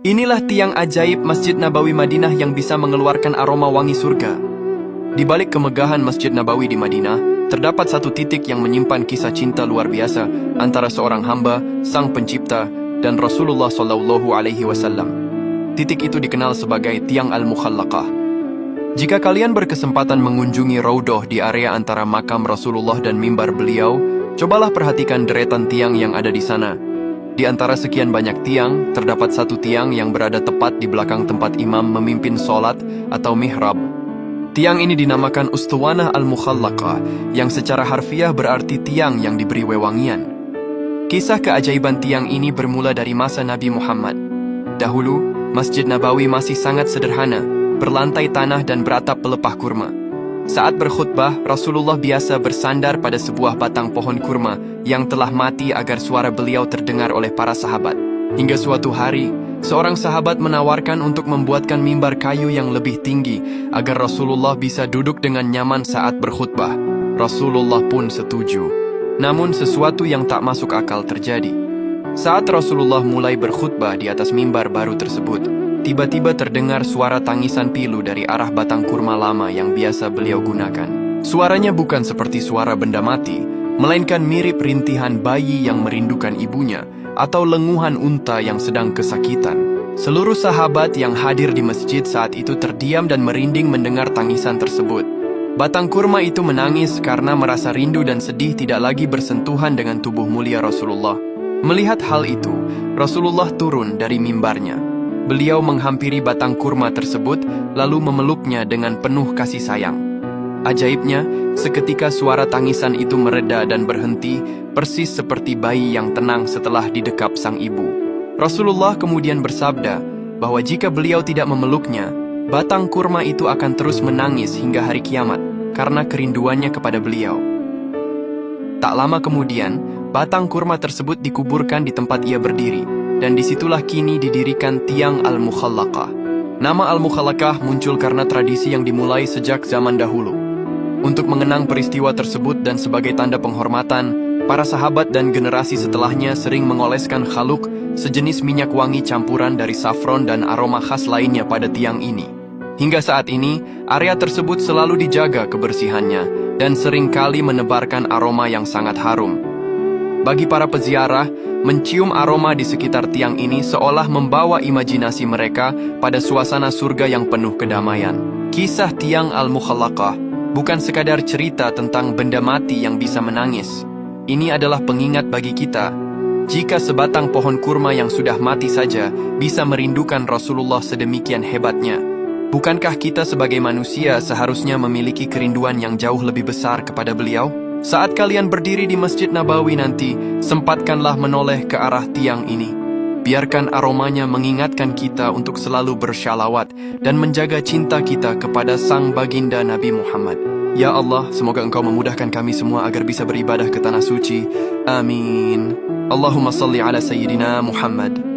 Inilah tiang ajaib Masjid Nabawi Madinah yang bisa mengeluarkan aroma wangi surga. Di balik kemegahan Masjid Nabawi di Madinah, terdapat satu titik yang menyimpan kisah cinta luar biasa antara seorang hamba, Sang Pencipta, dan Rasulullah SAW. Titik itu dikenal sebagai Tiang Al-Mukhallaqah. Jika kalian berkesempatan mengunjungi Raudhah di area antara makam Rasulullah dan mimbar beliau, cobalah perhatikan deretan tiang yang ada di sana. Di antara sekian banyak tiang, terdapat satu tiang yang berada tepat di belakang tempat imam memimpin sholat atau mihrab. Tiang ini dinamakan Ustuwanah Al-Mukhallaqah, yang secara harfiah berarti tiang yang diberi wewangian. Kisah keajaiban tiang ini bermula dari masa Nabi Muhammad. Dahulu, Masjid Nabawi masih sangat sederhana, berlantai tanah dan beratap pelepah kurma. Saat berkhutbah, Rasulullah biasa bersandar pada sebuah batang pohon kurma yang telah mati agar suara beliau terdengar oleh para sahabat. Hingga suatu hari, seorang sahabat menawarkan untuk membuatkan mimbar kayu yang lebih tinggi agar Rasulullah bisa duduk dengan nyaman saat berkhutbah. Rasulullah pun setuju. Namun sesuatu yang tak masuk akal terjadi. Saat Rasulullah mulai berkhutbah di atas mimbar baru tersebut, tiba-tiba terdengar suara tangisan pilu dari arah batang kurma lama yang biasa beliau gunakan. Suaranya bukan seperti suara benda mati, melainkan mirip rintihan bayi yang merindukan ibunya atau lenguhan unta yang sedang kesakitan. Seluruh sahabat yang hadir di masjid saat itu terdiam dan merinding mendengar tangisan tersebut. Batang kurma itu menangis karena merasa rindu dan sedih tidak lagi bersentuhan dengan tubuh mulia Rasulullah. Melihat hal itu, Rasulullah turun dari mimbarnya. Beliau menghampiri batang kurma tersebut, lalu memeluknya dengan penuh kasih sayang. Ajaibnya, seketika suara tangisan itu mereda dan berhenti, persis seperti bayi yang tenang setelah didekap sang ibu. Rasulullah kemudian bersabda bahwa jika beliau tidak memeluknya, batang kurma itu akan terus menangis hingga hari kiamat karena kerinduannya kepada beliau. Tak lama kemudian, batang kurma tersebut dikuburkan di tempat ia berdiri, dan disitulah kini didirikan Tiang Al-Mukhallaqah. Nama Al-Mukhallaqah muncul karena tradisi yang dimulai sejak zaman dahulu. Untuk mengenang peristiwa tersebut dan sebagai tanda penghormatan, para sahabat dan generasi setelahnya sering mengoleskan khaluk, sejenis minyak wangi campuran dari safron dan aroma khas lainnya pada tiang ini. Hingga saat ini, area tersebut selalu dijaga kebersihannya dan seringkali menebarkan aroma yang sangat harum. Bagi para peziarah, mencium aroma di sekitar tiang ini seolah membawa imajinasi mereka pada suasana surga yang penuh kedamaian. Kisah Tiang Al-Mukhallaqah bukan sekadar cerita tentang benda mati yang bisa menangis. Ini adalah pengingat bagi kita, jika sebatang pohon kurma yang sudah mati saja bisa merindukan Rasulullah sedemikian hebatnya, bukankah kita sebagai manusia seharusnya memiliki kerinduan yang jauh lebih besar kepada beliau? Saat kalian berdiri di Masjid Nabawi nanti, sempatkanlah menoleh ke arah tiang ini. Biarkan aromanya mengingatkan kita untuk selalu bersyalawat dan menjaga cinta kita kepada Sang Baginda Nabi Muhammad. Ya Allah, semoga Engkau memudahkan kami semua agar bisa beribadah ke tanah suci. Amin. Allahumma salli ala Sayyidina Muhammad.